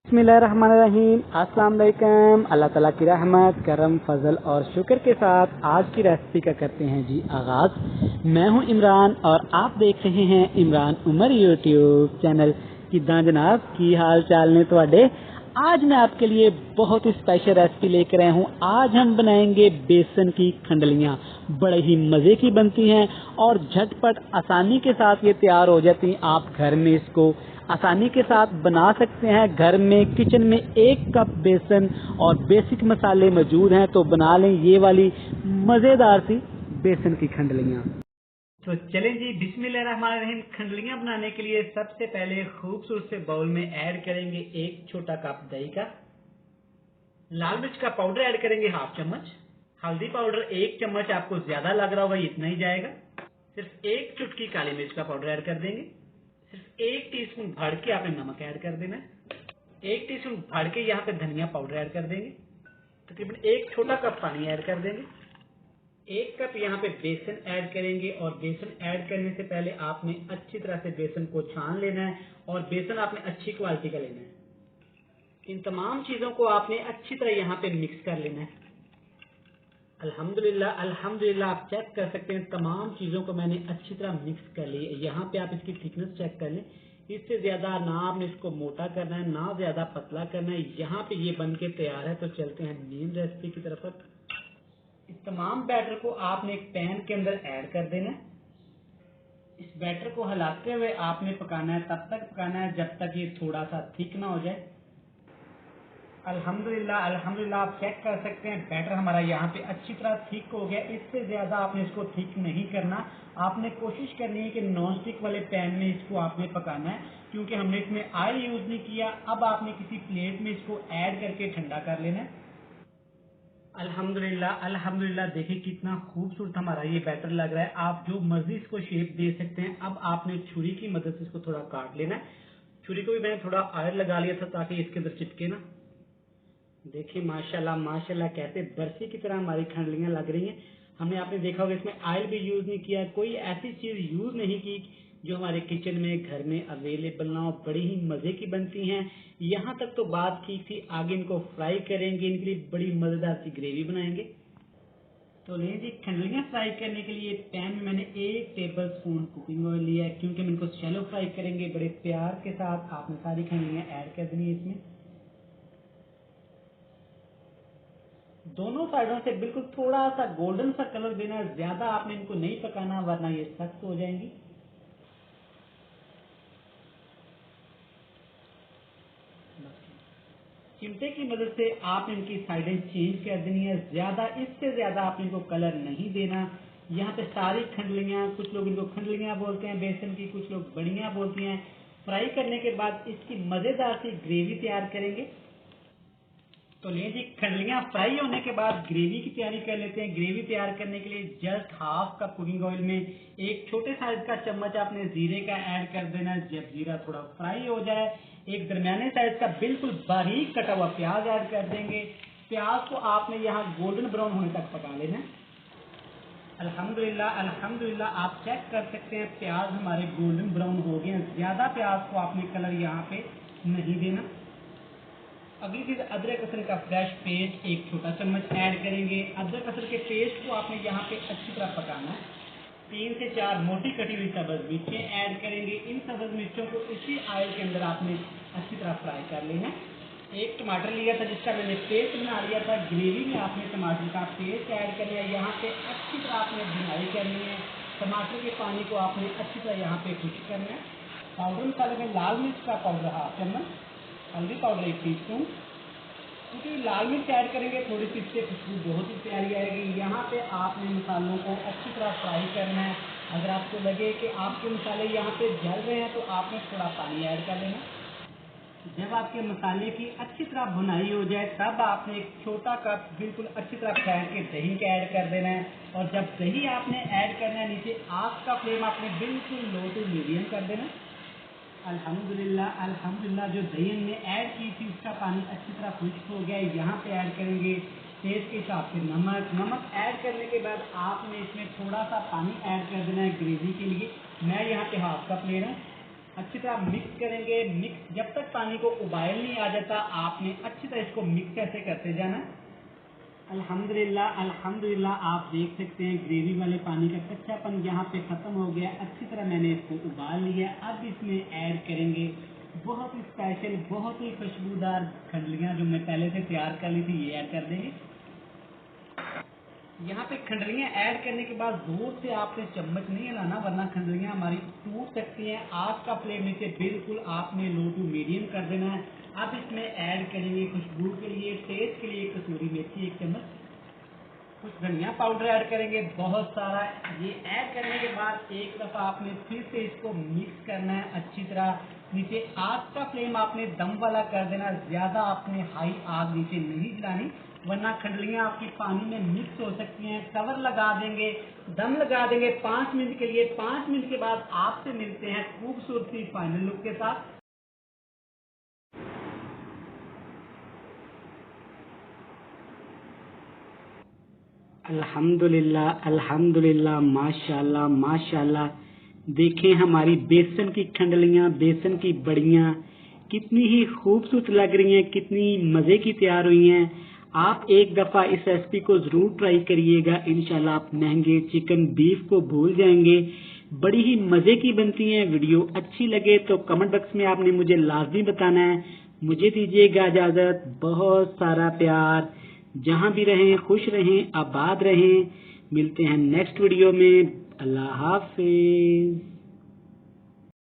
बिस्मिल्लाहिर्रहमानिर्रहीम। अस्सलाम वालेकुम। अल्लाह ताला की रहमत करम फजल और शुक्र के साथ आज की रेसिपी का करते हैं जी आगाज। मैं हूं इमरान और आप देख रहे हैं इमरान उमर यूट्यूब चैनल। किदां जनाब, की हाल चाल ने तुहाडे? आज मैं आपके लिए बहुत ही स्पेशल रेसिपी लेकर आया हूँ। आज हम बनाएंगे बेसन की खंडलियाँ। बड़े ही मज़े की बनती हैं और झटपट आसानी के साथ ये तैयार हो जाती हैं। आप घर में इसको आसानी के साथ बना सकते हैं। घर में किचन में 1 कप बेसन और बेसिक मसाले मौजूद हैं तो बना लें ये वाली मज़ेदार सी बेसन की खंडलियाँ। तो चलें जी, बिस्मिल्लाहिर्रहमानिर्रहीम। खंडलियाँ बनाने के लिए सबसे पहले खूबसूरत से बाउल में ऐड करेंगे 1 छोटा कप दही का। लाल मिर्च का पाउडर ऐड करेंगे 1/2 चम्मच। हल्दी पाउडर 1 चम्मच, आपको ज्यादा लग रहा होगा इतना ही जाएगा। सिर्फ 1 चुटकी काली मिर्च का पाउडर ऐड कर देंगे। सिर्फ 1 टीस्पून भर के आपने नमक ऐड कर देना है। 1 टीस्पून भर के यहाँ पे धनिया पाउडर ऐड कर देंगे। तकरीबन 1 छोटा कप पानी ऐड कर देंगे। 1 कप यहाँ पे बेसन ऐड करेंगे और बेसन ऐड करने से पहले आपने अच्छी तरह से बेसन को छान लेना है और बेसन आपने अच्छी क्वालिटी का लेना है। इन तमाम चीजों को आपने अच्छी तरह यहाँ पे मिक्स कर लेना है। अल्हम्दुलिल्लाह अल्हम्दुलिल्लाह, आप चेक कर सकते हैं तमाम चीजों को मैंने अच्छी तरह मिक्स कर ली है। यहाँ पे आप इसकी थिकनेस चेक कर लें। इससे ज्यादा ना आपने इसको मोटा करना है ना ज्यादा पतला करना है। यहाँ पे ये बन के तैयार है। तो चलते हैं मेन रेसिपी की तरफ। इस तमाम बैटर को आपने एक पैन के अंदर ऐड कर देना है। इस बैटर को हिलाते हुए आपने पकाना है, तब तक पकाना है जब तक ये थोड़ा सा थिक ना हो जाए। अल्हम्दुलिल्लाह अल्हम्दुलिल्लाह, आप चेक कर सकते हैं बैटर हमारा यहाँ पे अच्छी तरह थिक हो गया। इससे ज्यादा आपने इसको थिक नहीं करना। आपने कोशिश करनी है कि नॉन स्टिक वाले पैन में इसको आपने पकाना है, क्योंकि हमने इसमें ऑयल यूज नहीं किया। अब आपने किसी प्लेट में इसको ऐड करके ठंडा कर लेना है। अल्हम्दुलिल्लाह अल्हम्दुलिल्लाह, देखिए कितना खूबसूरत हमारा ये बैटर लग रहा है। आप जो मर्जी इसको शेप दे सकते हैं। अब आपने छुरी की मदद से इसको थोड़ा काट लेना है। छुरी को भी मैंने थोड़ा ऑयल लगा लिया था ताकि इसके अंदर चिपके ना। देखिए माशाल्लाह माशाल्लाह, कहते बर्फी की तरह हमारी खंडलियां लग रही हैं। हमने आपने देखा होगा इसमें ऑयल भी यूज नहीं किया, कोई ऐसी चीज यूज नहीं की जो हमारे किचन में घर में अवेलेबल ना हो। बड़ी ही मजे की बनती हैं। यहाँ तक तो बात ठीक थी, आगे इनको फ्राई करेंगे, इनके लिए बड़ी मजेदार सी ग्रेवी बनाएंगे। तो ले जी, खंडलियां फ्राई करने के लिए पैन में मैंने 1 टेबल स्पून कुकिंग ऑयल लिया है, क्योंकि हम इनको शैलो फ्राई करेंगे। बड़े प्यार के साथ आपने सारी खंडलियां ऐड कर देनी है। इसमें दोनों साइडों से बिल्कुल थोड़ा सा गोल्डन सा कलर देना है। ज्यादा आपने इनको नहीं पकाना वरना ये सख्त हो जाएंगी। चिमटे की मदद से आप इनकी साइडें चेंज कर देनी है। ज्यादा इससे ज्यादा आप इनको कलर नहीं देना। यहाँ पे सारी खंडलियां, कुछ लोग इनको खंडलियां बोलते हैं बेसन की, कुछ लोग बड़ियां बोलती हैं। फ्राई करने के बाद इसकी मजेदार सी ग्रेवी तैयार करेंगे। तो ले जी, खंडलियां फ्राई होने के बाद ग्रेवी की तैयारी कर लेते हैं। ग्रेवी तैयार करने के लिए जस्ट 1/2 कप कुकिंग ऑयल में 1 छोटे साइज का चम्मच आपने जीरे का ऐड कर देना है। जब जीरा थोड़ा फ्राई हो जाए, एक दरमियाने साइज का बिल्कुल बारीक कटा हुआ प्याज ऐड कर देंगे। प्याज को आपने यहाँ गोल्डन ब्राउन होने तक पका लेना है। अल्हम्दुलिल्लाह अल्हम्दुलिल्लाह, आप चेक कर सकते हैं प्याज हमारे गोल्डन ब्राउन हो गए हैं। ज्यादा प्याज को आपने कलर यहाँ पे नहीं देना। अगली चीज, अदरक लहसुन का फ्रेश पेस्ट 1 छोटा चम्मच ऐड करेंगे। अदरक लहसुन के पेस्ट को आपने यहाँ पे अच्छी तरह पकाना है। 3 से 4 मोटी कटी हुई सब्ज मिर्चें ऐड करेंगे। इन सब्ज मिर्चों को इसी ऑयल के अंदर आपने अच्छी तरह फ्राई कर लेना। 1 टमाटर लिया था जिसका मैंने पेस्ट बना लिया था। ग्रेवी में आपने टमाटर का पेस्ट ऐड करना है। यहाँ पे अच्छी तरह आपने भुनाई करनी है। टमाटर के पानी को आपने अच्छी तरह यहाँ पे खुश्क करना है। पाउडर मसाले में लाल मिर्च का पाउडर 1/2 चम्मच, हल्दी पाउडर 1 टीस्पून। क्योंकि लाल मिर्च ऐड करेंगे थोड़ी सी, इससे खुशबू बहुत ही प्यारी आएगी। यहाँ पे आपने मसालों को अच्छी तरह फ्राई करना है। अगर आपको लगे कि आपके मसाले यहाँ पे जल रहे हैं तो आपने थोड़ा पानी ऐड कर लेना। जब आपके मसाले की अच्छी तरह भुनाई हो जाए तब आपने 1 छोटा कप बिल्कुल अच्छी तरह फेंट के दही का ऐड कर देना है। और जब दही आपने ऐड करना है, नीचे आग का फ्लेम आपने बिल्कुल लो टू मीडियम कर देना। अल्हम्दुलिल्लाह अल्हम्दुलिल्लाह, जो दही हमने ऐड की थी उसका पानी अच्छी तरह खुश्क हो गया है। यहाँ पे ऐड करेंगे टेस्ट के हिसाब से नमक। नमक ऐड करने के बाद आपने इसमें थोड़ा सा पानी ऐड कर देना है ग्रेवी के लिए। मैं यहाँ पे 1/2 कप ले रहा हूँ। अच्छी तरह मिक्स करेंगे। मिक्स जब तक पानी को उबाल नहीं आ जाता आपने अच्छी तरह इसको मिक्स ऐसे करते जाना। अल्हम्दुलिल्लाह अल्हम्दुलिल्लाह आप देख सकते हैं ग्रेवी वाले पानी का कच्चापन यहाँ पे ख़त्म हो गया। अच्छी तरह मैंने इसको उबाल लिया। अब इसमें ऐड करेंगे बहुत ही स्पेशल बहुत ही खुशबूदार खंडलियाँ जो मैं पहले से तैयार कर ली थी, ये ऐड कर देंगे। यहाँ पे खंडलियाँ ऐड करने के बाद जोर से आपने चम्मच नहीं हिलाना वरना खंडलियाँ हमारी टूट सकती हैं। आग का फ्लेम नीचे बिल्कुल आपने लो टू मीडियम कर देना है। अब इसमें ऐड करेंगे खुशबू के लिए टेस्ट के लिए कसूरी मेथी 1 चम्मच, कुछ धनिया पाउडर ऐड करेंगे बहुत सारा। ये ऐड करने के बाद एक दफ़ा आपने फिर से इसको मिक्स करना है अच्छी तरह। नीचे आग का फ्लेम आपने दम वाला कर देना, ज़्यादा आपने हाई आग नीचे नहीं जलानी वरना खंडलियाँ आपकी पानी में मिक्स हो सकती हैं। कवर लगा देंगे, दम लगा देंगे 5 मिनट के लिए। 5 मिनट के बाद आपसे मिलते हैं खूबसूरती फाइनल लुक के साथ। अल्हम्दुलिल्लाह अल्हम्दुलिल्लाह माशाल्लाह माशाल्लाह। देखें हमारी बेसन की खंडलियाँ बेसन की बड़ियाँ कितनी ही खूबसूरत लग रही हैं, कितनी मज़े की तैयार हुई हैं। आप एक दफ़ा इस रेसिपी को ज़रूर ट्राई करिएगा। इंशाल्लाह आप महंगे चिकन बीफ को भूल जाएंगे। बड़ी ही मज़े की बनती हैं। वीडियो अच्छी लगे तो कमेंट बॉक्स में आपने मुझे लाजमी बताना है। मुझे दीजिएगा इजाज़त। बहुत सारा प्यार। जहाँ भी रहें खुश रहें आबाद रहें। मिलते हैं नेक्स्ट वीडियो में। अल्लाह हाफिज।